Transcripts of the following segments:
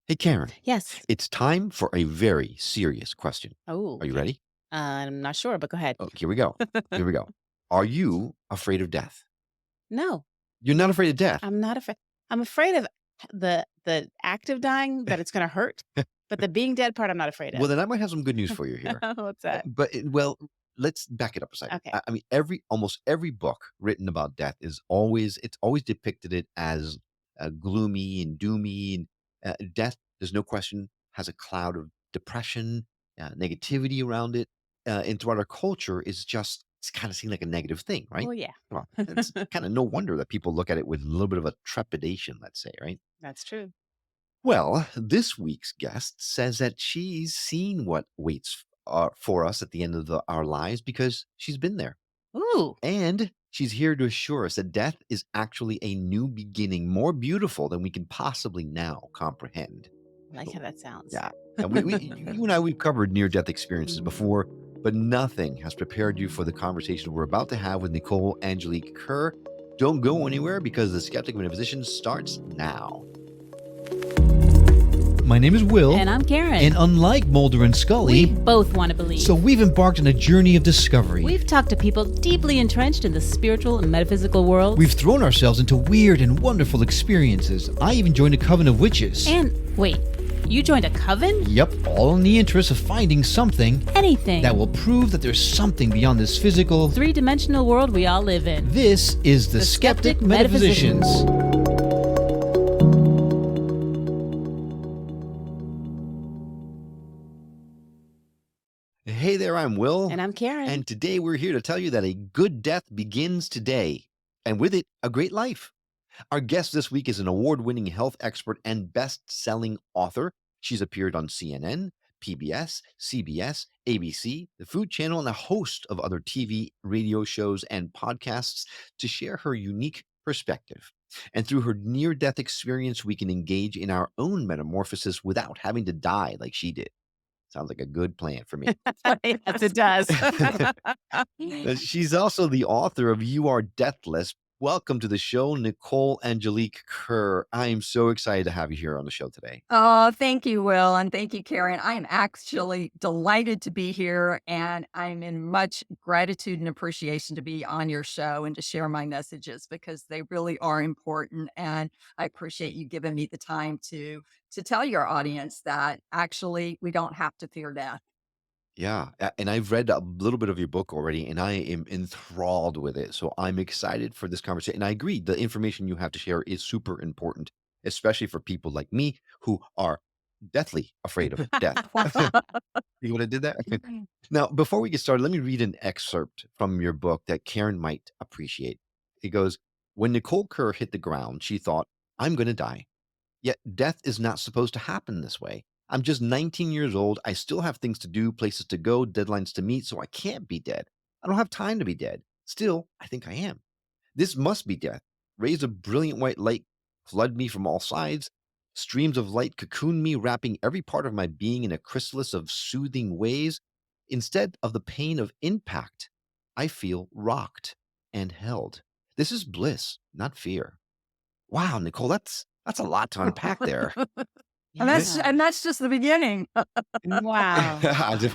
Hey, Karen, Yes. it's time for a very serious question. Oh, Are you okay. ready? I'm not sure, but go ahead. Oh, here we go. Here we go. Are you afraid of death? No, You're not afraid of death. I'm not afraid. I'm afraid of the act of dying, that it's gonna hurt, but the being dead part, I'm not afraid Well, of. then I might have some good news for you here. What's that? Well, let's back it up a second. Okay. I mean, almost every book written about death it's always depicted it as gloomy and doomy. And death, there's no question, has a cloud of depression, negativity around it, and throughout our culture is just it's kind of seen like a negative thing, right? Well, yeah. Well, it's kind of no wonder that people look at it with a little bit of a trepidation, let's say, right? That's true. Well, this week's guest says that she's seen what waits for us at the end of our lives because she's been there. Ooh, And she's here to assure us that death is actually a new beginning, more beautiful than we can possibly now comprehend. I like how that sounds. Yeah. And you and I, we've covered near death experiences before, but nothing has prepared you for the conversation we're about to have with Nicole Angelique Kerr. Don't go anywhere because the Skeptic Metaphysician starts now. My name is Will, And I'm Karen. and unlike Mulder and We Scully, both want to believe. so we've embarked on a journey of discovery. We've talked to people deeply entrenched in the spiritual and metaphysical world. We've thrown ourselves into weird and wonderful experiences. I even joined a coven of witches. And wait, you joined a coven? Yep, all in the interest of finding something Anything. that will prove that there's something beyond this physical. Three-dimensional world we all live in. This is the Skeptic Metaphysicians. Hey there, I'm Will. And I'm Karen. And today we're here to tell you that a good death begins today, and with it, a great life. Our guest this week is an award winning health expert and best selling author. She's appeared on CNN, PBS, CBS, ABC, the Food Channel, and a host of other TV, radio shows, and podcasts to share her unique perspective. And through her near death experience, we can engage in our own metamorphosis without having to die like she did. Sounds like a good plan for me. Yes, it does. She's also the author of You Are Deathless. Welcome to the show, Nicole Angelique Kerr. I am so excited to have you here on the show today. Oh, thank you, Will, and thank you, Karen. I am actually delighted to be here, and I'm in much gratitude and appreciation to be on your show and to share my messages because they really are important. And I appreciate you giving me the time to tell your audience that actually we don't have to fear death. Yeah, and I've read a little bit of your book already, and I am enthralled with it. So I'm excited for this conversation. And I agree, the information you have to share is super important, especially for people like me who are deathly afraid of death. You would have did that? Now, before we get started, let me read an excerpt from your book that Karen might appreciate. It goes, when Nicole Kerr hit the ground, she thought, I'm going to die. Yet death is not supposed to happen this way. I'm just 19 years old. I still have things to do, places to go, deadlines to meet, so I can't be dead. I don't have time to be dead. Still, I think I am. This must be death. Rays of brilliant white light flood me from all sides. Streams of light cocoon me, wrapping every part of my being in a chrysalis of soothing ways. Instead of the pain of impact, I feel rocked and held. This is bliss, not fear. Wow, Nicole, that's a lot to unpack there. And that's Yeah. and that's just the beginning. Wow.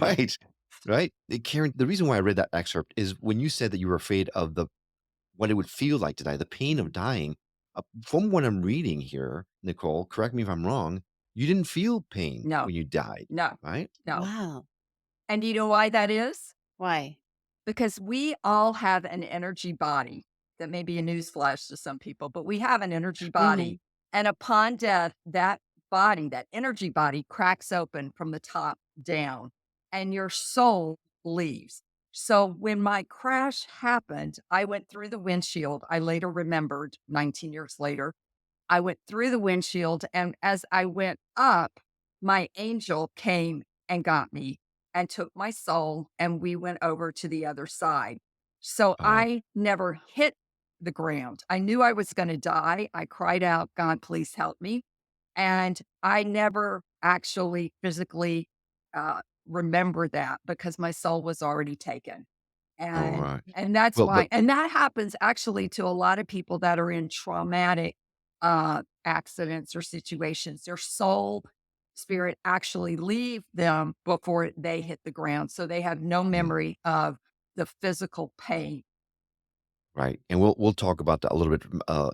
Right. Right. Karen, the reason why I read that excerpt is when you said that you were afraid of the what it would feel like to die, the pain of dying. From what I'm reading here, Nicole, correct me if I'm wrong, you didn't feel pain No, when you died, no, right? no. Wow. And do you know why that is? Why? Because we all have an energy body. That may be a newsflash to some people, but we have an energy Mhm. body. And upon death, that body, that energy body cracks open from the top down and your soul leaves. So when my crash happened, I went through the windshield. I later remembered 19 years later, I went through the windshield. And as I went up, my angel came and got me and took my soul, and we went over to the other side. So Oh, I never hit the ground. I knew I was going to die. I cried out, God, please help me. And I never actually physically remember that because my soul was already taken. all And right. and that's Well, but why, and that happens actually to a lot of people that are in traumatic accidents or situations. Their soul spirit actually leave them before they hit the ground. So they have no Mm, memory of the physical pain. right, and we'll talk about that a little bit,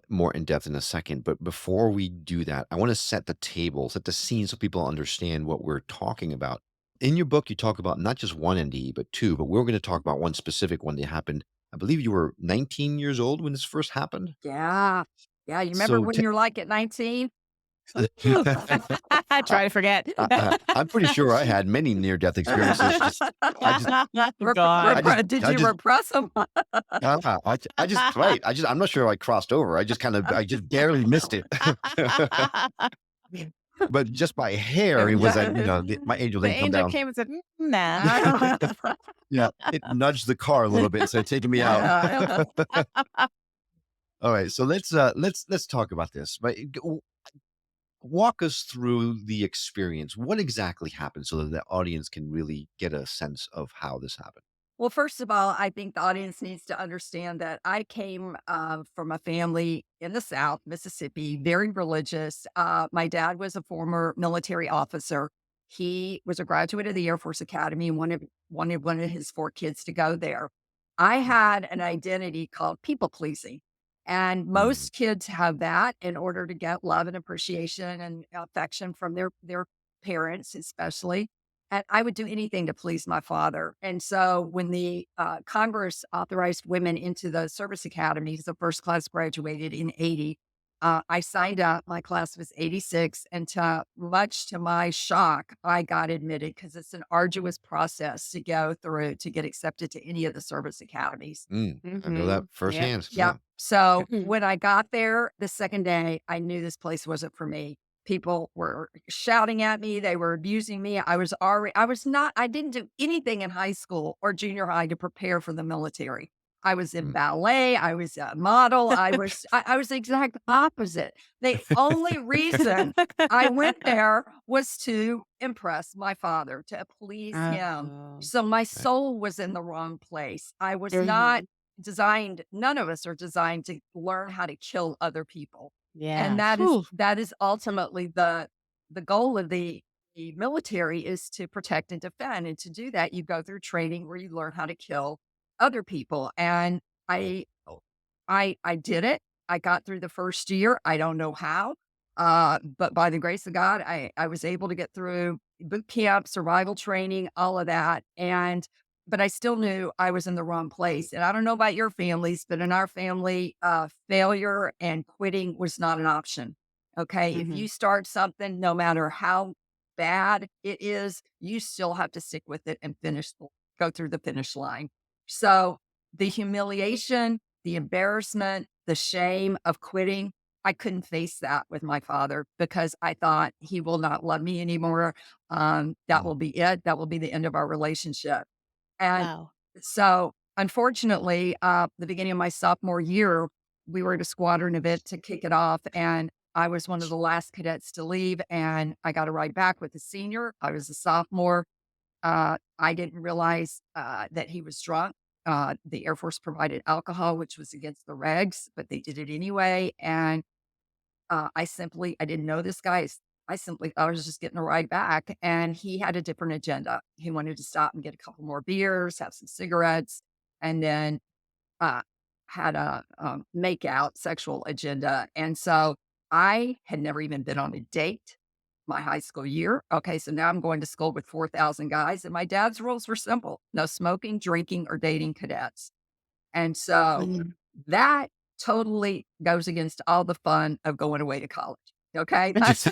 more in depth in a second, but before we do that, I wanna set the table, set the scene so people understand what we're talking about. In your book, you talk about not just 1 NDE, but 2, but we're gonna talk about one specific one that happened. I believe you were 19 years old when this first happened? Yeah. Yeah. You remember So when you're like at 19? I try to forget. I'm pretty sure I had many near-death experiences, just I just I God. just Did I you just repress them? I just right, I'm not sure I crossed over, I just barely missed it. But just by hair, it was like, my angel The didn't come angel down. came and said, nah. Yeah, it nudged the car a little bit instead of taking me out. Alright, so let's talk about this, but walk us through the experience. What exactly happened so that the audience can really get a sense of how this happened? Well, first of all, I think the audience needs to understand that I came from a family in the South, Mississippi, very religious. My dad was a former military officer. He was a graduate of the Air Force Academy and wanted one of his 4 kids to go there. I had an identity called people pleasing. And Mm, most kids have that in order to get love and appreciation and affection from their parents, especially. And I would do anything to please my father. And so when the Congress authorized women into the service academies, the first class graduated in 80. I signed up. My class was 86. And much to my shock, I got admitted because it's an arduous process to go through to get accepted to any of the service academies. I know that Yep. firsthand, Yeah. yeah. So when I got there the second day, I knew this place wasn't for me. People were shouting at me, they were abusing me. I didn't do anything in high school or junior high to prepare for the military. I was in Mm, ballet, I was a model, I was the exact opposite. The only reason I went there was to impress my father, to please him. Oh. So my right. soul was in the wrong place. I was not Mhm. designed, none of us are designed to learn how to kill other people. And Yeah. Whew. that is ultimately the goal of the military is to protect and defend. And to do that, you go through training where you learn how to kill other people. And I did it. I got through the first year. I don't know how. But by the grace of God, I was able to get through boot camp, survival training, all of that. But I still knew I was in the wrong place. And I don't know about your families, but in our family, failure and quitting was not an option. Okay. If you Mhm. start something, no matter how bad it is, you still have to stick with it and go through the finish line. So the humiliation, the embarrassment, the shame of quitting, I couldn't face that with my father because I thought he will not love me anymore. That Mm, will be it. That will be the end of our relationship. And Wow. so, unfortunately, the beginning of my sophomore year, we were at a squadron event to kick it off, and I was one of the last cadets to leave, and I got a ride back with a senior. I was a sophomore. I didn't realize that he was drunk. The Air Force provided alcohol, which was against the regs, but they did it anyway. And I didn't know this guy. I was just getting a ride back, and he had a different agenda. He wanted to stop and get a couple more beers, have some cigarettes, and then uh, had a make out sexual agenda. And so I had never even been on a date my high school year. Okay, so now I'm going to school with 4,000 guys, and my dad's rules were simple: no smoking, drinking, or dating cadets. And so Mhm. that totally goes against all the fun of going away to college. Okay. That's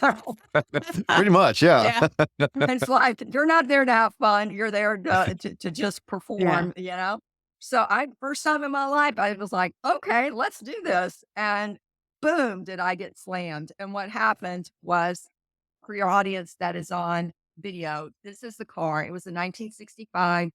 pretty much, yeah. Yeah. it's like you're not there to have fun. You're there to just Yeah. perform. So first time in my life, I was like, okay, let's do this. And boom, did I get slammed. And what happened was, for your audience that is on video, this is the car. It was a 1965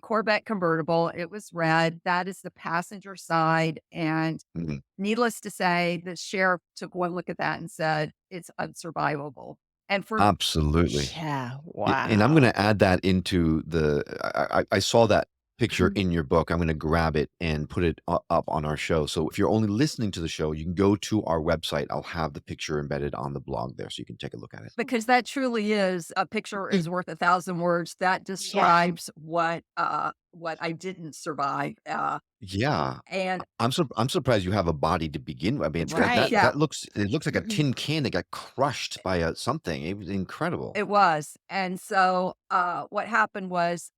Corvette convertible. It was red. That is the passenger side. And Mhm. needless to say, the sheriff took one look at that and said, it's unsurvivable. And for Absolutely. Yeah. And I'm gonna Wow. add that into the I saw that picture in your book. I'm gonna grab it and put it u up on our show. So if you're only listening to the show, you can go to our website. I'll have the picture embedded on the blog there so you can take a look at it. Because that truly is a picture is worth 1,000 words. That Yeah. describes what I didn't survive, Yeah. and I'm surprised you have a body to begin with. I mean, that Right. that yeah. that looks it looks like a tin can that got crushed by a something. It was incredible. It was, and so, what happened was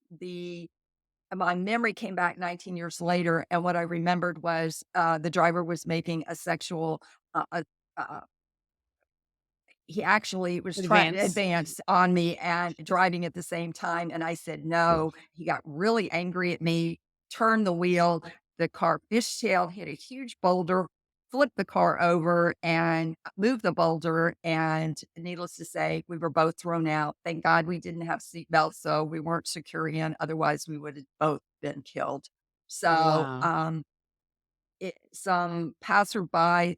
my memory came back 19 years later, and what I remembered was, the driver was making a sexual, uh uh uh he actually was trying to Advance. advance on me and driving at the same time, and I said, Ugh. "No." He got really angry at me, turned the wheel, the car fishtailed, hit a huge boulder, flipped the car over, and moved the boulder, and needless to say, we were both thrown out. Thank God we didn't have seat belts, so we weren't secure in, otherwise we would have both been killed. So, Wow. some passerby,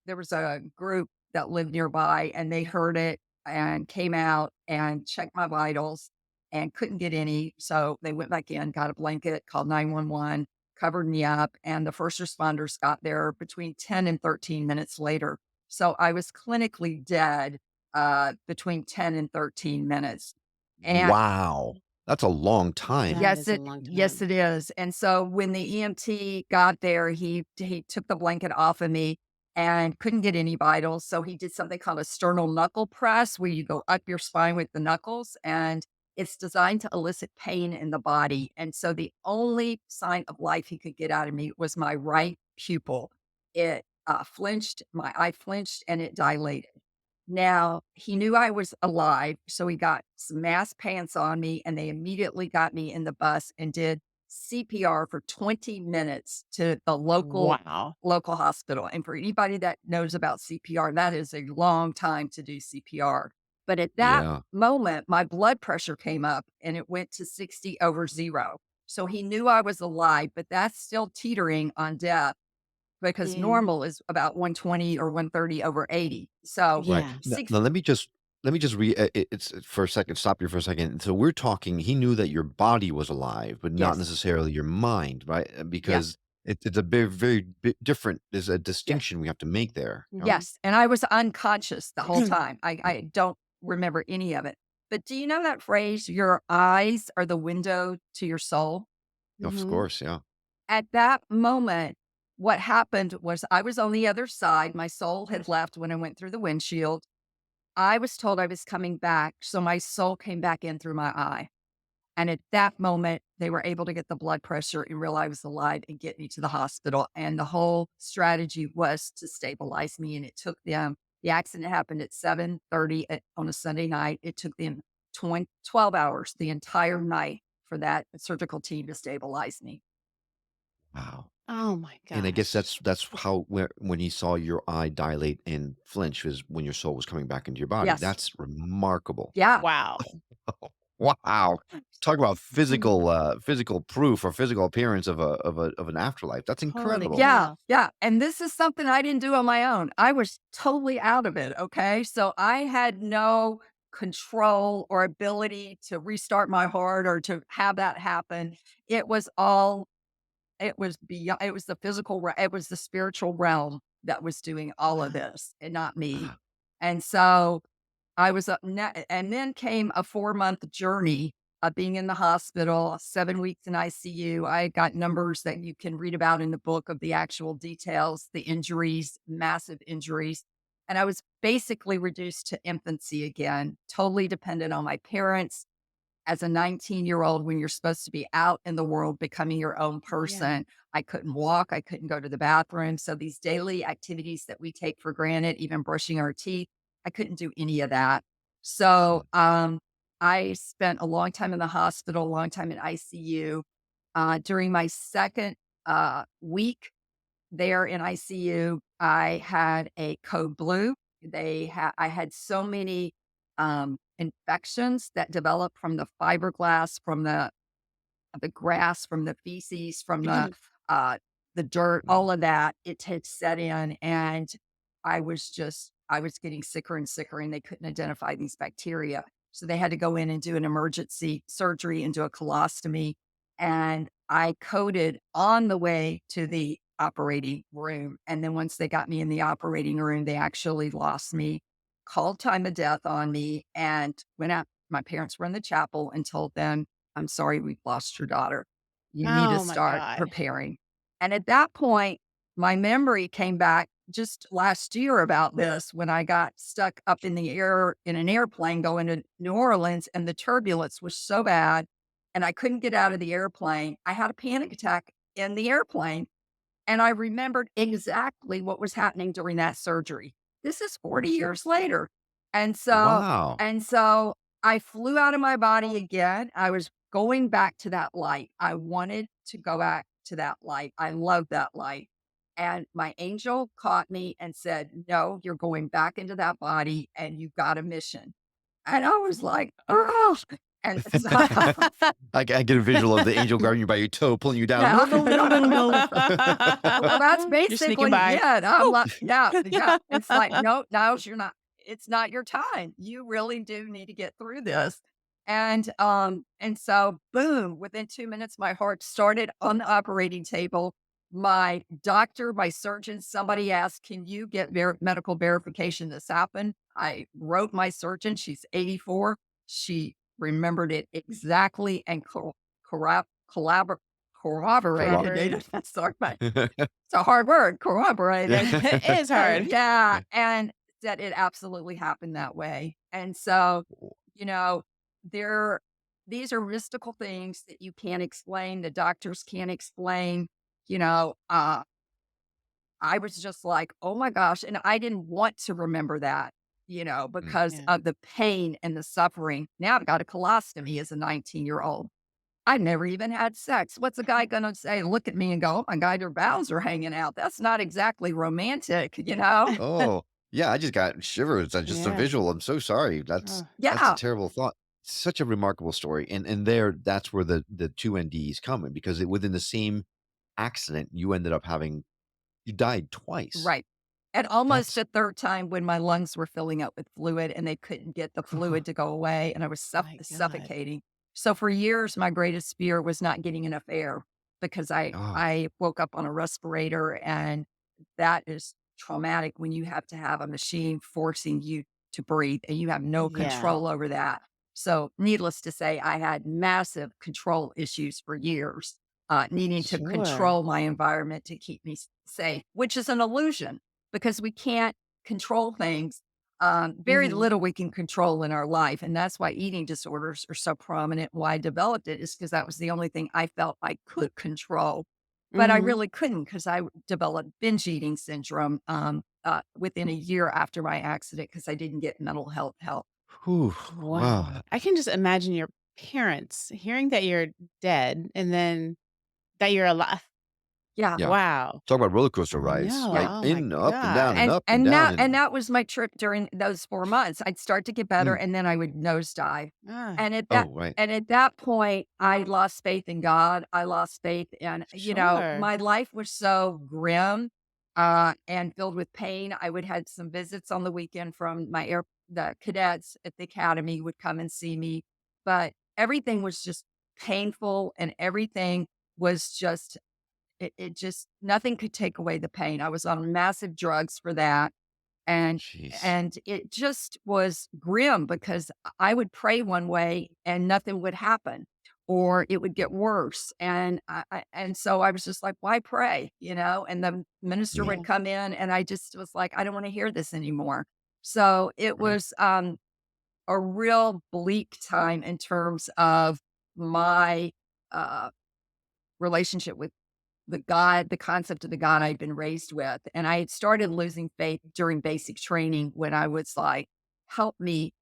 there was a group that lived nearby and they heard it and came out and checked my vitals and couldn't get any. So they went back in, got a blanket, called 911, covered me up. And the first responders got there between 10 and 13 minutes later. So I was clinically dead between 10 and 13 minutes. And Wow. That's a long time. That is a long Yes, time. it is, and so when the EMT got there, he took the blanket off of me and couldn't get any vitals, so he did something called a sternal knuckle press, where you go up your spine with the knuckles, and it's designed to elicit pain in the body, and so the only sign of life he could get out of me was my right pupil. It, flinched, my eye flinched, and it dilated. Now, he knew I was alive, so he got some mask pants on me, and they immediately got me in the bus and did CPR for 20 minutes to the Wow. local hospital. And for anybody that knows about CPR, that is a long time to do CPR. But at that Yeah. moment, my blood pressure came up and it went to 60 over 0. So he knew I was alive, but that's still teetering on death because Yeah. normal is about 120 or 130 over 80. So Right. Yeah. Now let me just it's for a second, stop you for a second. So we're talking he knew that your body was alive, but not yes, necessarily your mind, right? yeah, Because it's a very, very different there's a yeah, distinction we have to make there. You know? Mhm. yes, and I was unconscious the whole time. I don't remember any of it. But do you know that phrase, "Your eyes are the window to your soul"? Of Mhm. course, yeah. At that moment, what happened was I was on the other side. My soul had left when I went through the windshield. I was told I was coming back, so my soul came back in through my eye. And at that moment, they were able to get the blood pressure and realize I was alive and get me to the hospital. And the whole strategy was to stabilize me. And it took them, the accident happened at 7:30 on a Sunday night. It took them 12 hours, the entire night, for that surgical team to stabilize me. Wow. Oh my And I guess gosh. that's how when he saw your eye dilate and flinch was when your soul was coming back into your body. Yes. That's remarkable. Yeah. Wow. Wow. Talk about physical proof or physical appearance of an afterlife. That's Holy incredible. Yeah, cow. yeah, and this is something I didn't do on my own. I was totally out of it, okay? So I had no control or ability to restart my heart or to have that happen. It was all it was beyond it was the it was the spiritual realm that was doing all of Wow. this and not me. Wow. And so I was and then came a 4-month journey of being in the hospital, 7 weeks in ICU. I got numbers that you can read about in the book of the actual details, the injuries, massive injuries. And I was basically reduced to infancy again, totally dependent on my parents. As a 19-year-old, when you're supposed to be out in the world becoming your own Yeah. person, I couldn't walk, I couldn't go to the bathroom. So these daily activities that we take for granted, even brushing our teeth, I couldn't do any of that. Mm. So I spent a long time in the hospital, a long time in ICU. During my second week there in ICU, I had a code blue. I had so many infections that developed from the fiberglass, from the grass, from the feces, from uh, the dirt, Wow. all of that. It had set in, and I was getting sicker and sicker, and they couldn't identify these bacteria, so they had to go in and do an emergency surgery and do a colostomy. and I coded on the way to the operating room. And then once they got me in the operating room, they actually lost me, called time of death on me, and went out. My parents were in the chapel and told them, "I'm sorry, we've lost your daughter. You need to Oh my start god. preparing." And at that point, my memory came back just last year about this when I got stuck up in the air in an airplane going to New Orleans, and the turbulence was so bad and I couldn't get out of the airplane. I had a panic attack in the airplane, and I remembered exactly what was happening during that surgery. This is 40 years later. And so Wow. and so I flew out of my body again. I was going back to that light. I wanted to go back to that light. I love that light. And my angel caught me and said, "No, you're going back into that body and you've got a mission." And I was like, "Oh." And so I get a visual of the angel grabbing you by your toe, pulling you down. yeah. No, no, no, no, no. Well, that's You're sneaking basically by. it. I'm Oh. like, yeah, yeah. It's like, no, now's you're not. It's not your time. You really do need to get through this. And so, boom! Within 2 minutes, my heart started on the operating table. My doctor, my surgeon, somebody asked, "Can you get medical verification this happened?" I wrote my surgeon. She's 84. She remembered it exactly and collabor corroborated Corroborate. it. Sorry, but it's a hard word, corroborated. It is hard. Yeah, and that it absolutely happened that way. And so, you know, there these are mystical things that you can't explain, the doctors can't explain, you know, I was just like, "Oh my gosh," and I didn't want to remember that, Mm. because Yeah. of the pain and the suffering. Now I've got a colostomy as a 19-year-old. I never even had sex. What's a guy gonna say? Look at me and go, "Oh my god, your bowels are hanging out." That's not exactly romantic, you know? Oh, yeah, I just got shivers at just a Yeah. visual. I'm so sorry. Oh, That's a Yeah, terrible thought. Such a remarkable story, and that's where the 2 NDs come in because within the same accident, you died twice. right. And almost That's a third time when my lungs were filling up with fluid and they couldn't get the fluid to go away and I was my god. suffocating. So for years, my greatest fear was not getting enough air because I oh, I woke up on a respirator, and that is traumatic when you have to have a machine forcing you to breathe and you have no Yeah. control over that. So needless to say, I had massive control issues for years, needing to Sure. control my environment to keep me safe, which is an illusion because we can't control things. Very Mhm. little we can control in our life. And that's why eating disorders are so prominent. Why I developed it is because that was the only thing I felt I could control. But I Mhm. really couldn't because I developed binge eating syndrome within a year after my accident because I didn't get mental health help. whew, wow. Wow. I can just imagine your parents hearing that you're dead and then that you're alive. Yeah. Yeah. Wow. Talk about roller coaster I rides, know. Yeah. right? Oh my In, up and down god. and And up and and down that and and that was my trip during those 4 months. I'd start to get better, mm. and then I would nosedive. Ah, And at that Oh, right. and at that point, I lost faith in God. I lost faith in, sure. my life was so grim, and filled with pain. I would had some visits on the weekend from the cadets at the academy would come and see me, but everything was just painful and everything was just it just nothing could take away the pain. I was on massive drugs for that, and Jeez. and it just was grim because I would pray one way and nothing would happen, or it would get worse. And so I was just like, why pray? And the minister Yeah, would Yeah. come in, and I just was like, I don't want to hear this anymore. So it right. was a real bleak time in terms of my uh, relationship with the concept of the God I'd been raised with. And I had started losing faith during basic training when I was like, help me,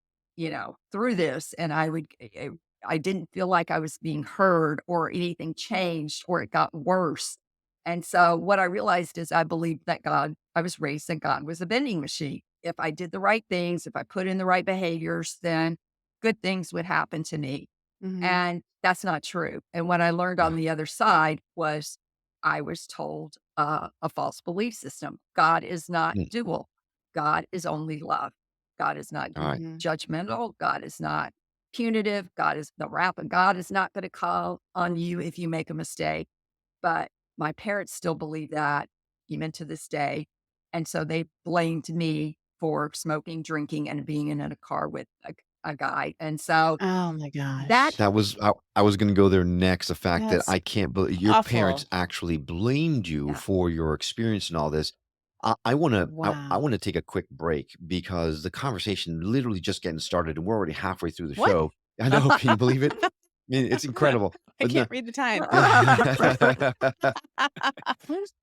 through this. And I didn't feel like I was being heard or anything changed or it got worse. And so what I realized is I believed that I was raised that God was a vending machine. If I did the right things, if I put in the right behaviors, then good things would happen to me. Mhm. And that's not true. And what I learned Yeah. on the other side was I was told a false belief system. God is not Mm. dual. God is only love. God is not All right. Mhm. judgmental. God is not. punitive. The wrath of God is not going to call on you if you make a mistake. But my parents still believe that even to this day. And so they blamed me for smoking, drinking, and being in a car with a guy. And so Oh my that, gosh. That was I was gonna go there next, the fact that That's I can't believe your parents awful. actually blamed you yeah. for your experience and all this. I Wow. wanna take a quick break because the conversation literally just getting started, and we're already halfway through the What? show. I know, can you believe it? I mean, it's incredible. I But no. can't read the time.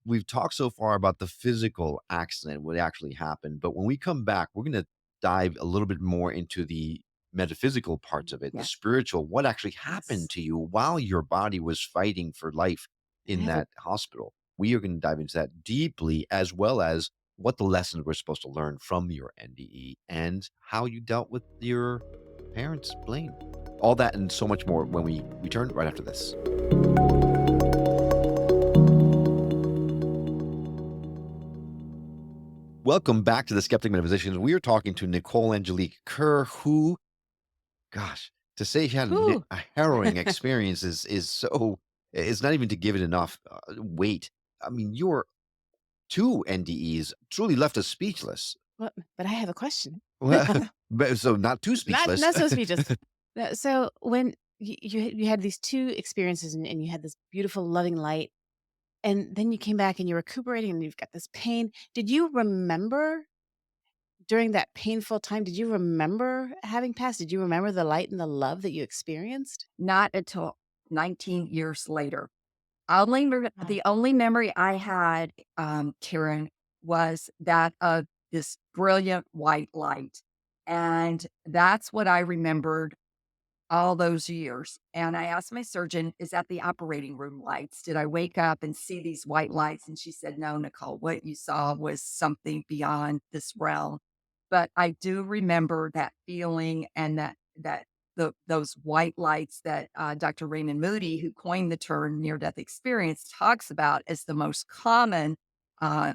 We've talked so far about the physical accident, what actually happened, but when we come back, we're gonna dive a little bit more into the metaphysical parts of it, the Yeah. spiritual, what actually happened Yes. to you while your body was fighting for life And I in have a that hospital. We are gonna dive into that deeply, as well as what the lessons we're supposed to learn from your NDE and how you dealt with your parents' blame. All that and so much more when we return right after this. Welcome back to the Skeptic Metaphysicians. We are talking to Nicole Angelique Kerr, who, gosh, to say she had whew. a harrowing experience is so it's not even to give it enough weight. I mean, your two NDEs truly left us speechless. Well, but I have a question. Well, but so not too Not speechless. not so speechless. No, so when you had these 2 experiences and you had this beautiful loving light, and then you came back and you're recuperating and you've got this pain. Did you remember during that painful time, did you remember having passed? Did you remember the light and the love that you experienced? Not until 19 years later. Oh. The only memory I had, Karen, was that of this brilliant white light. And that's what I remembered all those years. And I asked my surgeon, is that the operating room lights? Did I wake up and see these white lights? And she said, no, Nicole, what you saw was something beyond this realm. But I do remember that feeling and those white lights that Dr. Raymond Moody, who coined the term near death experience, talks about as the most common uh,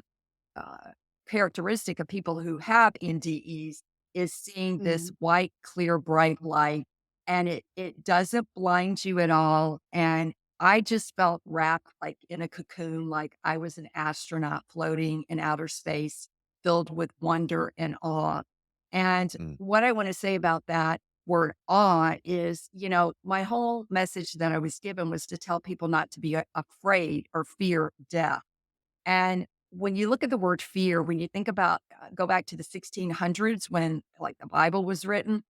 uh, characteristic of people who have NDEs is seeing this Mhm. white, clear, bright light, and it doesn't blind you at all. And I just felt wrapped like in a cocoon, like I was an astronaut floating in outer space, filled with wonder and awe. And Mm. what I want to say about that word awe is, my whole message that I was given was to tell people not to be afraid or fear death. And when you look at the word fear, when you think about, go back to the 1600s when like the Bible was written,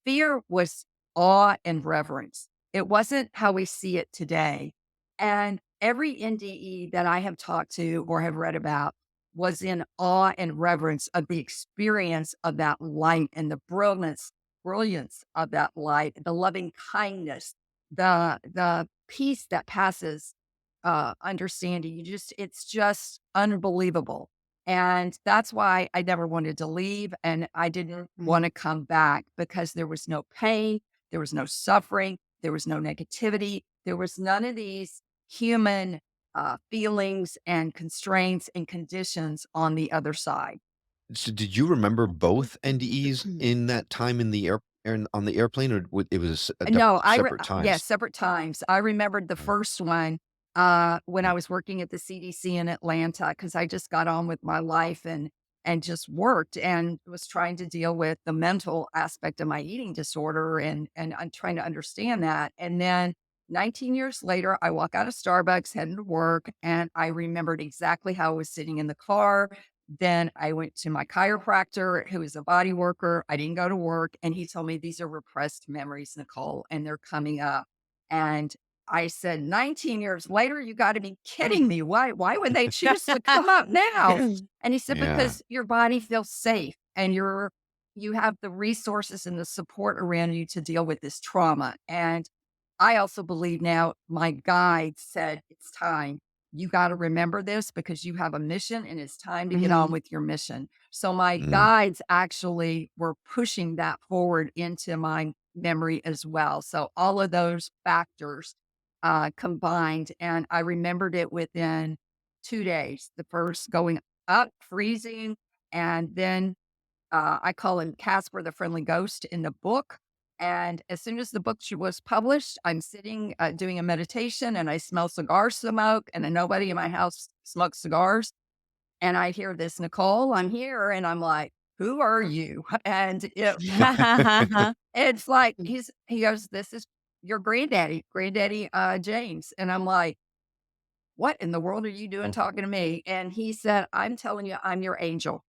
fear was awe and reverence. It wasn't how we see it today. And every NDE that I have talked to or have read about was in awe and reverence of the experience of that light and the brilliance of that light, the loving kindness, the peace that passes understanding. It's just unbelievable. And that's why I never wanted to leave. And I didn't want Mhm. to come back because there was no pain, there was no suffering, there was no negativity, there was none of these human feelings and constraints and conditions on the other side. So did you remember both NDEs in that time in the on the airplane, or it was No, separate yeah, times? separate times. I remembered the Mm, first one, when I mm, was working at the CDC in Atlanta because I just got on with my life and just worked and was trying to deal with the mental aspect of my eating disorder and I'm trying to understand that. And then 19 years later, I walk out of Starbucks heading to work, and I remembered exactly how I was sitting in the car. Then I went to my chiropractor, who is a body worker. I didn't go to work. And he told me these are repressed memories, Nicole, and they're coming up. And I said, 19 years later, you got to be kidding me. Why would they choose to come up now? And he said, yeah. because your body feels safe and you have the resources and the support around you to deal with this trauma. And I also believe now my guide said it's time. You got to remember this because you have a mission and it's time to get on Mhm. with your mission. So my Mm. guides actually were pushing that forward into my memory as well. So all of those factors combined, and I remembered it within 2 days. The first going up, freezing, and then I call him Casper the Friendly Ghost in the book. And as soon as the book was published, I'm sitting doing a meditation and I smell cigar smoke, and then nobody in my house smokes cigars. And I hear this, Nicole, I'm here. And I'm like, who are you? And it's like, he goes, this is your granddaddy, James. And I'm like, what in the world are you doing talking to me? And he said, I'm telling you, I'm your angel.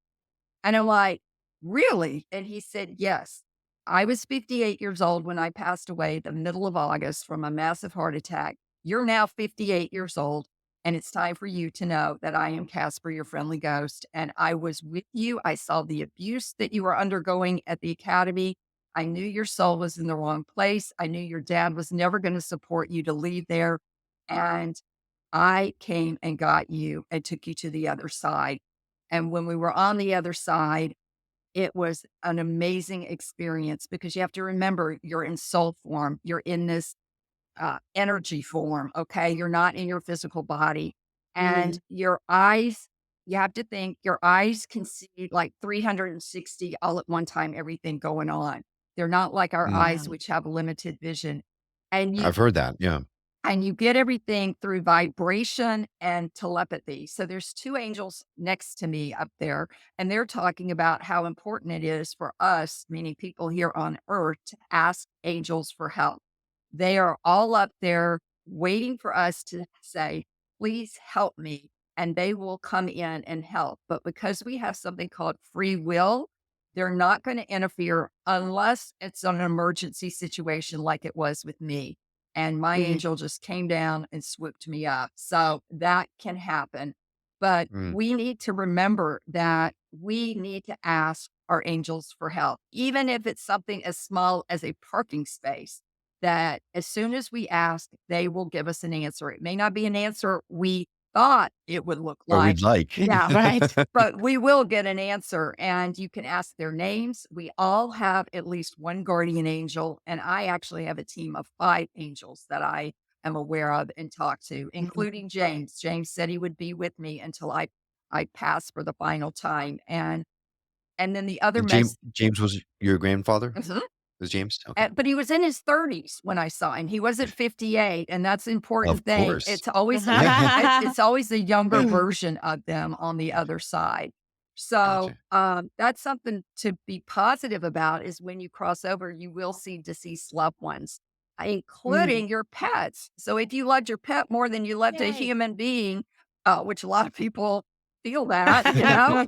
And I'm like, really? And he said, yes. I was 58 years old when I passed away the middle of August from a massive heart attack. You're now 58 years old. And it's time for you to know that I am Casper, your friendly ghost. And I was with you. I saw the abuse that you were undergoing at the academy. I knew your soul was in the wrong place. I knew your dad was never going to support you to leave there. And I came and got you and took you to the other side. And when we were on the other side, it was an amazing experience because you have to remember you're in soul form. You're in this energy form. Okay. You're not in your physical body. And Mhm. your eyes, you have to think your eyes can see like 360 all at one time, everything going on. They're not like our Mm. Wow. eyes, which have limited vision. And you I've heard that, yeah. and you get everything through vibration and telepathy. So there's two angels next to me up there, and they're talking about how important it is for us, meaning people here on earth, to ask angels for help. They are all up there waiting for us to say, please help me. And they will come in and help. But because we have something called free will, they're not going to interfere unless it's an emergency situation like it was with me, and my Mhm. angel just came down and swooped me up. So that can happen. But Mm. we need to remember that we need to ask our angels for help, even if it's something as small as a parking space. That as soon as we ask, they will give us an answer. It may not be an answer we thought it would look What like. we'd like. Yeah, Right. but we will get an answer, and you can ask their names. We all have at least one guardian angel, and I actually have a team of 5 angels that I am aware of and talk to, Mhm. including James. James said he would be with me until I pass for the final time, and then the other And James was your grandfather? Was James? Okay. but he was in his 30s when I saw him. He wasn't 58, and that's an Of important thing. course. It's always a Yeah. it's always a younger version of them on the other side. So, Gotcha. that's something to be positive about is when you cross over, you will see deceased loved ones, Mhm. including your pets. So if you loved your pet more than you loved a Yay. human being, which a lot of people feel that, you know,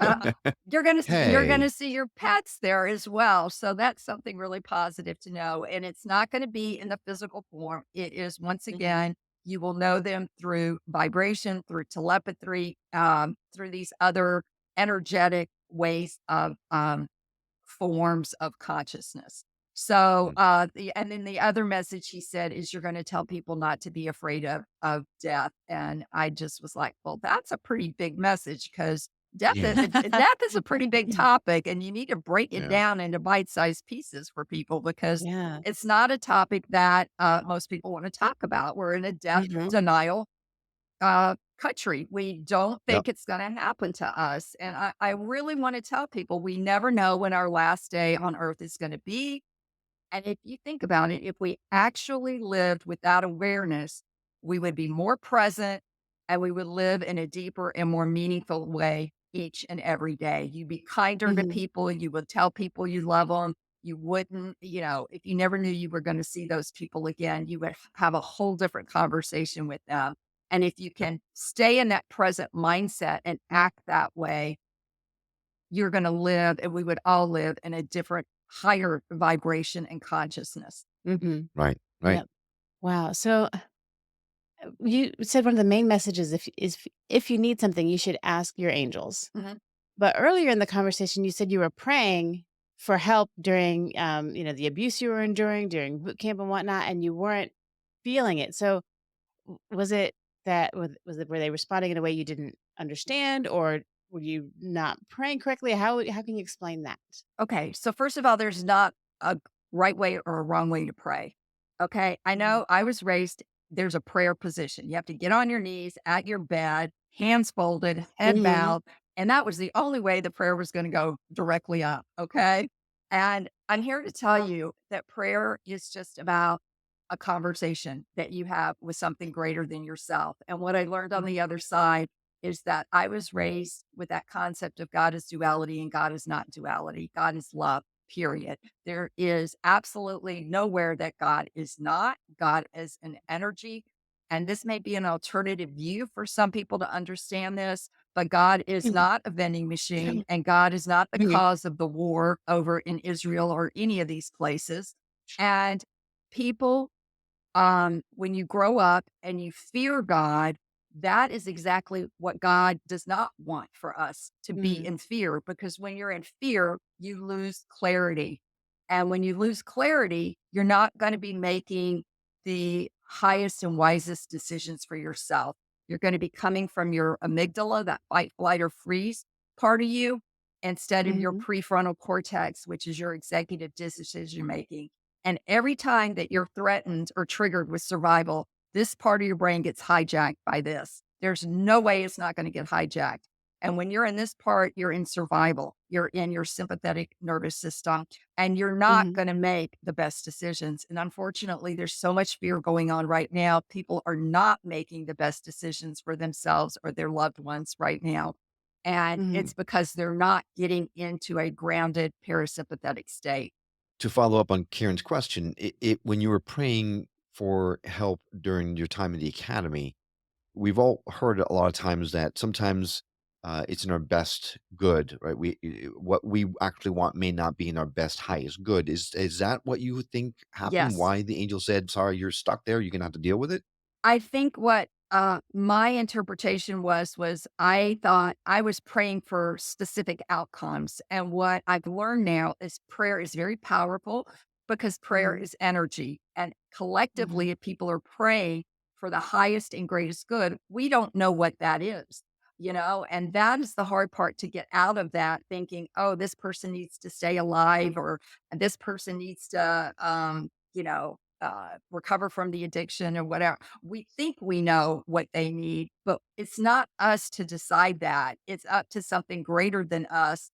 uh, you're Hey. gonna see your pets there as well, so that's something really positive to know, and it's not gonna be in the physical form. It is, once Mhm. again, you will know them through vibration, through telepathy, through these other energetic ways of, forms of consciousness. So, Mm. and then the other message he said is you're going to tell people not to be afraid of death. And I just was like, well, that's a pretty big message because Yeah. death is a pretty big topic, and you need to break it Yeah. down into bite-sized pieces for people because Yeah. it's not a topic that most people want to talk about. We're in a death Mhm. denial country. We don't Yep. think it's going to happen to us. And I really want to tell people we never know when our last day on earth is going to be. And if you think about it, if we actually lived without awareness, we would be more present and we would live in a deeper and more meaningful way each and every day. You'd be kinder to Mhm. people. You would tell people you love them. You wouldn't, if you never knew you were going to see those people again, you would have a whole different conversation with them. And if you Yep. can stay in that present mindset and act that way, you're going to live, and we would all live in a different, higher vibration and consciousness. Mhm. Right. Right. Yep. Wow. So you said one of the main messages if you need something, you should ask your angels. Mhm. But earlier in the conversation, you said you were praying for help during, the abuse you were enduring during boot camp and whatnot, and you weren't feeling it. So was it that were they responding in a way you didn't understand, or were you not praying correctly? How can you explain that? Okay, so first of all, there's not a right way or a wrong way to pray. Okay, I Mhm. know I was raised, there's a prayer position. You have to get on your knees at your bed, hands folded, head Mhm. bowed. And that was the only way the prayer was going to go directly up. Okay. And I'm here to tell you that prayer is just about a conversation that you have with something greater than yourself. And what I learned on the other side is that I was raised with that concept of God is duality and God is not duality. God is love, period. There is absolutely nowhere that God is not. God is an energy. And this may be an alternative view for some people to understand this, but God is Mhm. not a vending machine and God is not the Mhm. cause of the war over in Israel or any of these places. And people, when you grow up and you fear God, that is exactly what God does not want for us to be Mhm. in fear, because when you're in fear, you lose clarity. And when you lose clarity, you're not going to be making the highest and wisest decisions for yourself. You're going to be coming from your amygdala, that fight, flight, or freeze part of you, instead of your Mhm. prefrontal cortex, which is your executive decision making. And every time that you're threatened or triggered with survival, this part of your brain gets hijacked by this. There's no way it's not going to get hijacked. And when you're in this part, you're in survival. You're in your sympathetic nervous system and you're not Mhm. going to make the best decisions. And unfortunately, there's so much fear going on right now. People are not making the best decisions for themselves or their loved ones right now. And Mhm. it's because they're not getting into a grounded parasympathetic state. To follow up on Karen's question, it when you were praying for help during your time in the academy, we've all heard a lot of times that sometimes, it's in our best good, right? What we actually want may not be in our best highest good. Is that what you think happened? Yes. Why the angel said, "Sorry, you're stuck there, you're gonna have to deal with it?" I think what, my interpretation was I thought I was praying for specific outcomes, and what I've learned now is prayer is very powerful because prayer Mhm. is energy, and Mhm. collectively, if people are praying for the highest and greatest good, we don't know what that is, and that is the hard part to get out of that thinking, "Oh, this person needs to stay alive," or "This person needs to, recover from the addiction," or whatever. We think we know what they need, but it's not us to decide that. It's up to something greater than us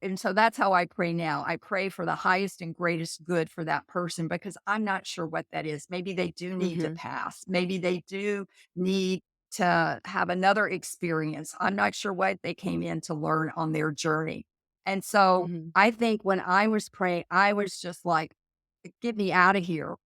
and so that's how I pray now. I pray for the highest and greatest good for that person because I'm not sure what that is. Maybe they do need to Mhm. pass. Maybe they do need to have another experience. I'm not sure what they came in to learn on their journey. And so Mhm. I think when I was praying, I was just like, get me out of here.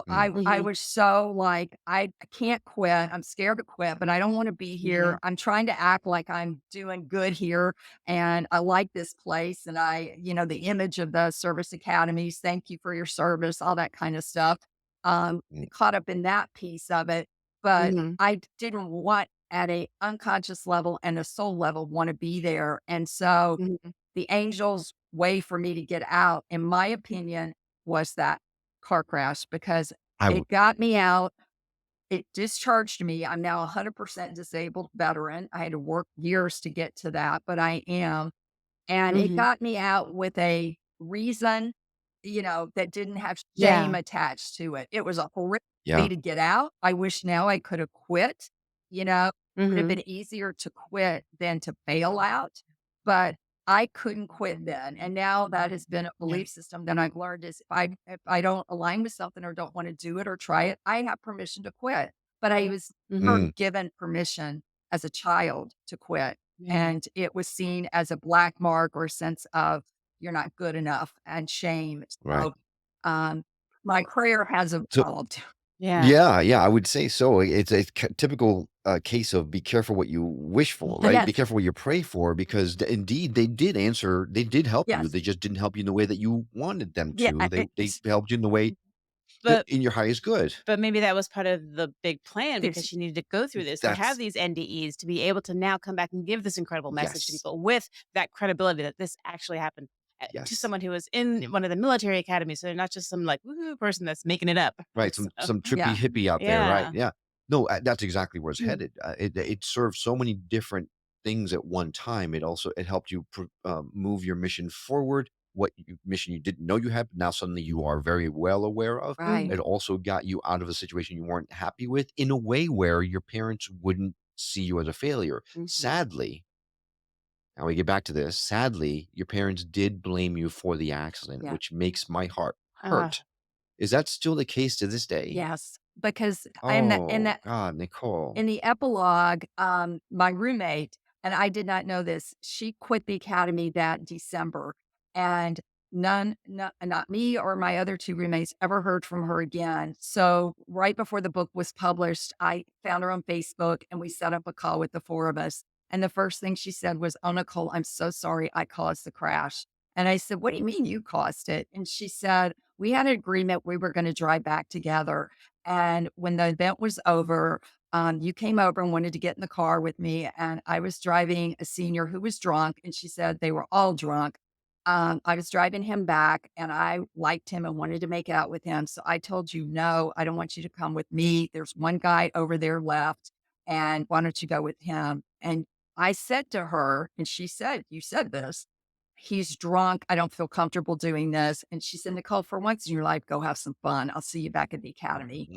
Mm, I Mhm. was so like, I can't quit. I'm scared to quit, but I don't want to be here. Mhm. I'm trying to act like I'm doing good here and I like this place. And the image of the service academies, thank you for your service, all that kind of stuff. mm, Caught up in that piece of it, but Mhm. I didn't want at a unconscious level and a soul level want to be there. And so Mhm. the angel's way for me to get out, in my opinion, was that car crash because I would it got me out. It discharged me. I'm now 100% disabled veteran. I had to work years to get to that, but I am. And it Mhm. got me out with a reason, that didn't have shame Yeah. attached to it. It was a horrific way yeah, to get out. I wish now I could have quit, would have Mhm. been easier to quit than to bail out, but I couldn't quit then. And now that has been a Yeah. belief system that I've learned is if I don't align with something or don't want to do it or try it, I have permission to quit. But I was never Mhm. mm, given permission as a child to quit. Yeah. And it was seen as a black mark or a sense of you're not good enough and shame. right. So, my prayer has So evolved. Yeah. yeah, yeah, I would say so. It's a typical, case of be careful what you wish for, right? Be Yes. careful what you pray for because indeed they did help you. Yes. They just didn't help you in the way that you wanted them Yeah. to. They helped you in the way that But in your highest good. maybe that was part of the big plan because It's she needed to go through this to have That's these NDEs to be able to now come back and give this incredible message to yes, people with that credibility that this actually happened, to yes. someone who was in one of the military academies. So they're not just some like woohoo person that's making it up. Right, So some trippy yeah. hippie out there, right, yeah. yeah. No, that's exactly where it's Mm. headed. It serves so many different things at one time. It helped you move your mission forward, mission you didn't know you had, but now suddenly you are very well aware of. Right. It Mhm. also got you out of a situation you weren't happy with in a way where your parents wouldn't see you as a failure. Mhm. Sadly, Now we get back to this. Sadly, your parents did blame you for the accident, Yeah. which makes my heart Ugh, hurt. Is that still the case to this day? Yes, because I'm that in Oh, that God, Nicole. in the epilogue, my roommate, and I did not know this, she quit the academy that December, and not me or my other 2 roommates ever heard from her again. So, right before the book was published, I found her on Facebook, and we set up a call with the 4 of us, and the first thing she said was, "Oh, Nicole, I'm so sorry I caused the crash." And I said, "What do you mean you caused it?" And she said, "We had an agreement we were gonna drive back together, and when the event was over, you came over and wanted to get in the car with me, and I was driving a senior who was drunk, and she said they were all drunk. I was driving him back, and I liked him and wanted to make out with him. So I told you, no, I don't want you to come with me. There's one guy over there left, and why don't you go with him?" And I said to her, and she said, "You said this. He's drunk. I don't feel comfortable doing this." And she said, "Nicole, for once in your life, go have some fun. I'll see you back at the academy."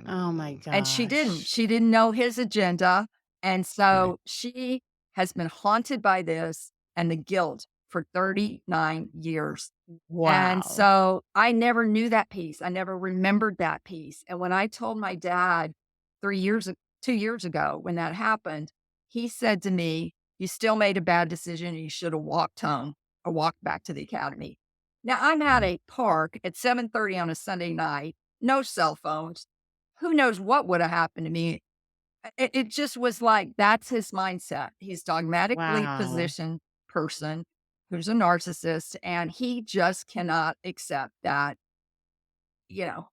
oh my And she didn't. gosh. She didn't know his agenda, and Right. so she has been haunted by this and the guilt for 39 years. And Wow. so I never knew that piece. I never remembered that piece. And when I told my dad 3 years ag 2 years ago when that happened, he said to me, "You still made a bad decision, and you should have walked home or walked back to the academy." Now, I'm at Mhm. a park at 7:30 on a Sunday night, no cell phones. Who knows what woulda happened to me? It just was like, that's his mindset. He's dogmatically Wow. positioned person who's a narcissist, and he just cannot accept that, you know.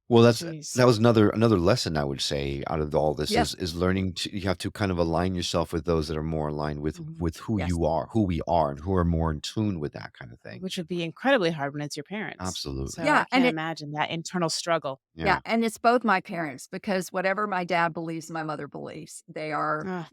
Well, Jeez. that was another lesson I would say out of all this Yep. is learning to you have to kind of align yourself with those that are more aligned Mhm. with who Yes. you are, who we are, and who are more in tune with that kind of thing. Which would be incredibly hard when it's your parents. So Absolutely. I Yeah, and can't imagine that internal struggle. yeah, Yeah. and it's both my parents because whatever my dad believes, my mother believes. They are, Ugh.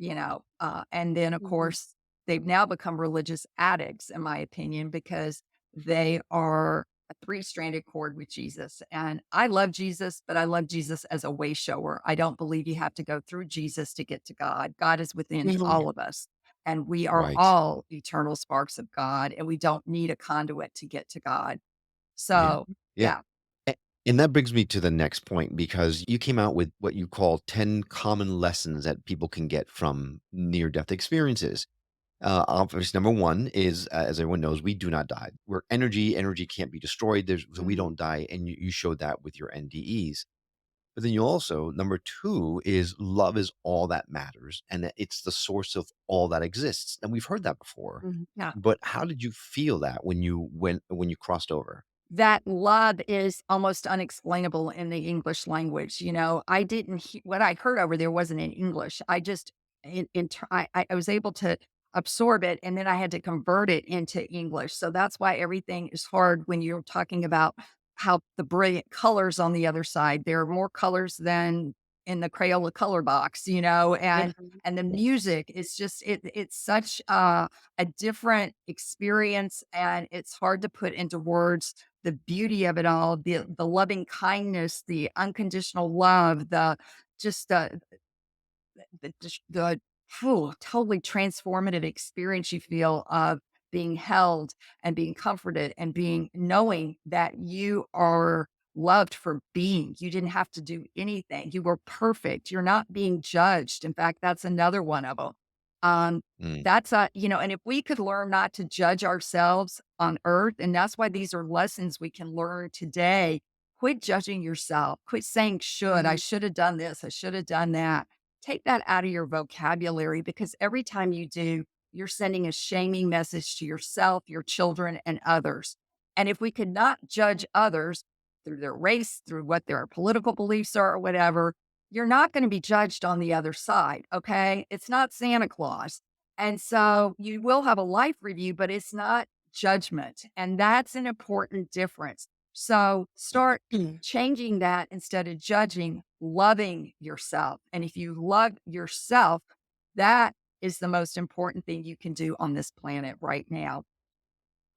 and then of Mhm. course they've now become religious addicts, in my opinion, because they are a three-stranded cord with Jesus. And I love Jesus, but I love Jesus as a way shower. I don't believe you have to go through Jesus to get to God. God is within Mhm. all of us. And we are Right. all eternal sparks of God, and we don't need a conduit to get to God. Yeah. So, Yeah. yeah. A and that brings me to the next point because you came out with what you call 10 common lessons that people can get from near-death experiences. Obviously, number 1 is, as everyone knows, we do not die. We're energy, energy can't be destroyed, so we Mhm. don't die, and you showed that with your NDEs. But then you also number 2 is love is all that matters, and that it's the source of all that exists, and we've heard that before. Mhm. Yeah. But how did you feel that when you crossed over? That love is almost unexplainable in the English language. I didn't what I heard over there wasn't in English. I just I was able to absorb it, and then I had to convert it into English. So that's why everything is hard when you're talking about how the brilliant colors on the other side. There are more colors than in the Crayola color box, Yep. and the music is just it's such a different experience, and it's hard to put into words the beauty of it all, the loving kindness, the unconditional love, the just the totally transformative experience you feel of being held and being comforted and being knowing that you are loved for being. You didn't have to do anything. You were perfect. You're not being judged. In fact, that's another one of them. Um, Mm, that's and if we could learn not to judge ourselves on earth, and that's why these are lessons we can learn today. Quit judging yourself. Quit saying should. I Mhm. should have done this. I should have done that. Take that out of your vocabulary because every time you do, you're sending a shaming message to yourself, your children, and others. And if we could not judge others through their race, through what their political beliefs are, or whatever, you're not going to be judged on the other side. Okay. It's not Santa Claus. And so you will have a life review, but it's not judgment. And that's an important difference. So start changing that instead of judging, loving yourself. And if you love yourself, that is the most important thing you can do on this planet right now.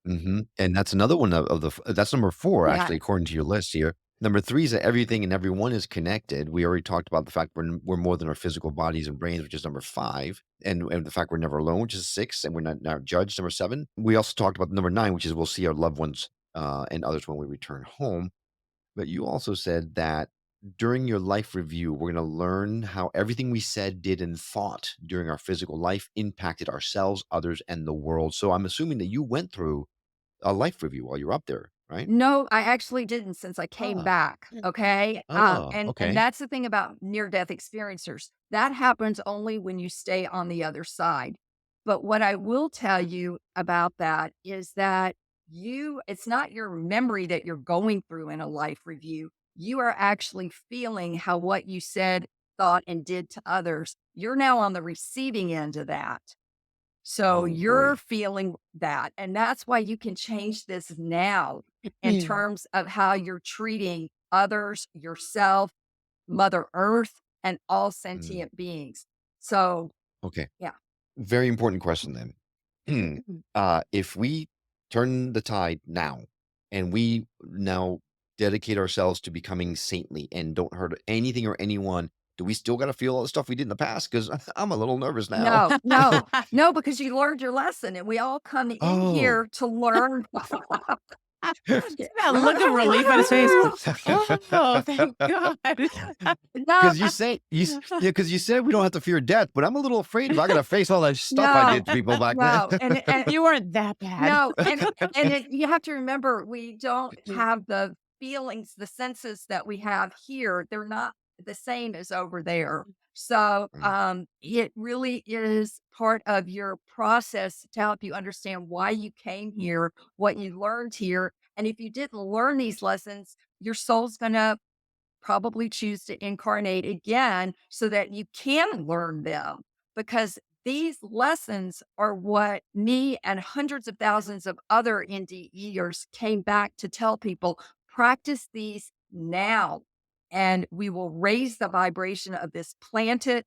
mhm, and that's another one of the that's number 4 Yeah. actually according to your list here. Number 3 is that everything and everyone is connected. We already talked about the fact we're more than our physical bodies and brains, which is number 5, and the fact we're never alone, which is 6, and we're not judged, number 7. We also talked about number 9, which is we'll see our loved ones, and others when we return home. But you also said that during your life review, we're gonna learn how everything we said, did, and thought during our physical life impacted ourselves, others, and the world. So I'm assuming that you went through a life review while you were up there, right? No, I actually didn't since I came Ah. back, okay? Oh, And okay. that's the thing about near-death experiencers. That happens only when you stay on the other side. But what I will tell you about that is that it's not your memory that you're going through in a life review. You are actually feeling how what you said, thought, and did to others. You're now on the receiving end of that. So Oh, you're boy. feeling that. And that's why you can change this now in terms of how you're treating others, yourself, Mother Earth, and all Mm, sentient beings. So, okay. yeah. Very important question then. If we turn the tide now and we now dedicate ourselves to becoming saintly and don't hurt anything or anyone, do we still got to feel all the stuff we did in the past? Because I'm a little nervous now. No, no, no, because you learned your lesson and we all come in Oh. here to learn. See that look of relief on his face. Oh, thank God. No, Because yeah, because you said we don't have to fear death, but I'm a little afraid if I got to face all that stuff I no, did to people back then. no. And You weren't that bad. no, you have to remember, we don't have the feelings, the senses that we have here. They're not the same as over there. So, Mm, it really is part of your process to help you understand why you came here, what you learned here. And if you didn't learn these lessons, your soul's going to probably choose to incarnate again so that you can learn them, because these lessons are what me and hundreds of thousands of other NDEers came back to tell people. Practice these now, and we will raise the vibration of this planet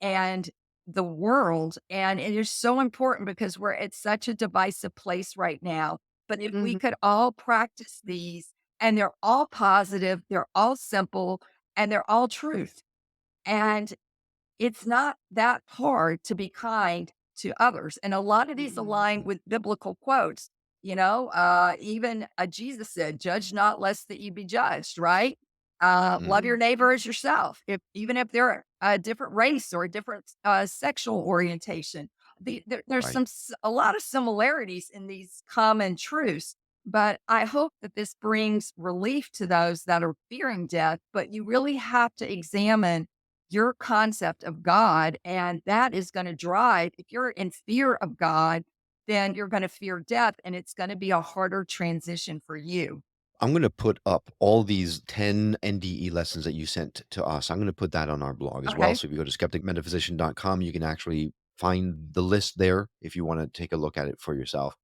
and the world. And it is so important because we're at such a divisive place right now. But if we Mhm. could all practice these, and they're all positive, they're all simple, and they're all truth. And it's not that hard to be kind to others. And a lot of these align with biblical quotes. Even Jesus said, "Judge not, lest that you be judged." Right? Love your mm, neighbor as yourself, even if they're a different race or a different sexual orientation. There's right. a lot of similarities in these common truths. But I hope that this brings relief to those that are fearing death. But you really have to examine your concept of God, and that is going to drive. If you're in fear of God, then you're going to fear death, and it's going to be a harder transition for you. I'm gonna put up all these 10 NDE lessons that you sent to us. I'm gonna put that on our blog as well. Okay. So if you go to skepticmetaphysician.com, you can actually find the list there if you want to take a look at it for yourself.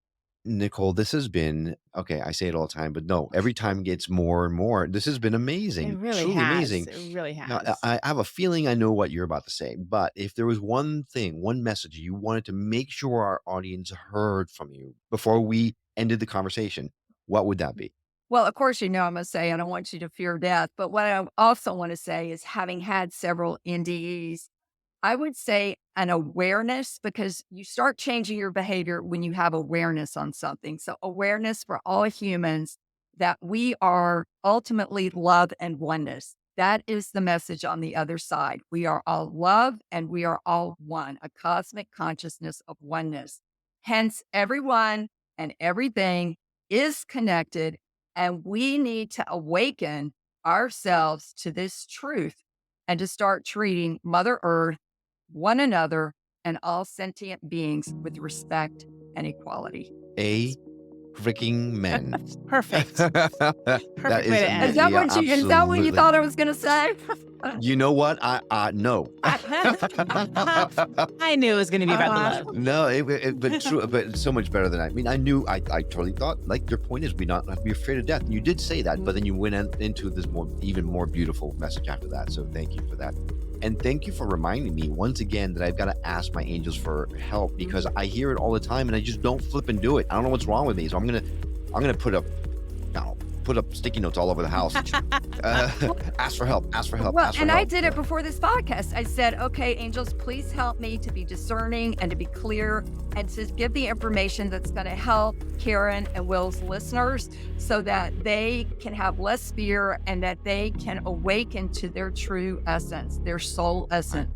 Nicole, this has been okay. I say it all the time, but no, every time gets more and more. This has been It amazing, really truly has. amazing. It really Now, has. I have a feeling I know what you're about to say, but if there was one thing, one message you wanted to make sure our audience heard from you before we ended the conversation, what would that be? Well, of course, I'm going to say I don't want you to fear death. But what I also want to say is, having had several NDEs, I would say an awareness, because you start changing your behavior when you have awareness on something. So, awareness for all humans that we are ultimately love and oneness. That is the message on the other side. We are all love and we are all one, a cosmic consciousness of oneness. Hence, everyone and everything is connected, and we need to awaken ourselves to this truth and to start treating Mother Earth, one another, and all sentient beings with respect and equality. A freaking men. Perfect. That Perfect way is to Is end. amazing. that Yeah, what you absolutely. thought I was going to say? You know what? No. I knew it was going to be about the love. No, but true, but it's so much better than I mean. I totally thought, like, your point is we not have to be afraid of death. And you did say that, but then you went into this even more beautiful message after that. So thank you for that. And thank you for reminding me once again that I've got to ask my angels for help, because I hear it all the time and I just don't flip and do it. I don't know what's wrong with me. So I'm gonna put a put up sticky notes all over the house. Ask for help, ask for help, Well, ask for and I help. did it before this podcast. I said, okay, angels, please help me to be discerning and to be clear and to give the information that's going to help Karen and Will's listeners so that they can have less fear and that they can awaken to their true essence, their soul essence.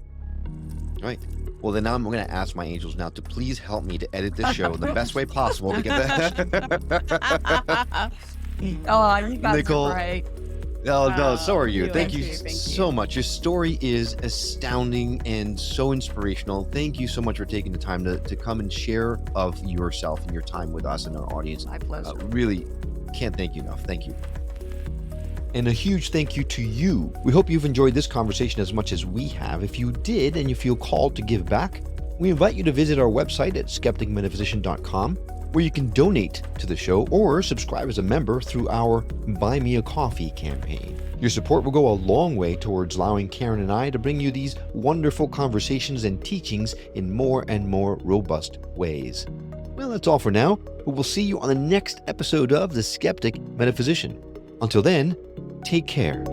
Right. Well, then now I'm going to ask my angels now to please help me to edit this show in the best way possible to get that. Oh, you guys Nicole. are great. Oh, no, so are you. you Thank are you too. Thank so you. much. Your story is astounding and so inspirational. Thank you so much for taking the time to come and share of yourself and your time with us and our audience. My pleasure. Really can't thank you enough. Thank you. And a huge thank you to you. We hope you've enjoyed this conversation as much as we have. If you did and you feel called to give back, we invite you to visit our website at skepticmetaphysician.com, where you can donate to the show or subscribe as a member through our Buy Me a Coffee campaign. Your support will go a long way towards allowing Karen and I to bring you these wonderful conversations and teachings in more and more robust ways. Well, that's all for now, but we'll see you on the next episode of The Skeptic Metaphysician. Until then, take care.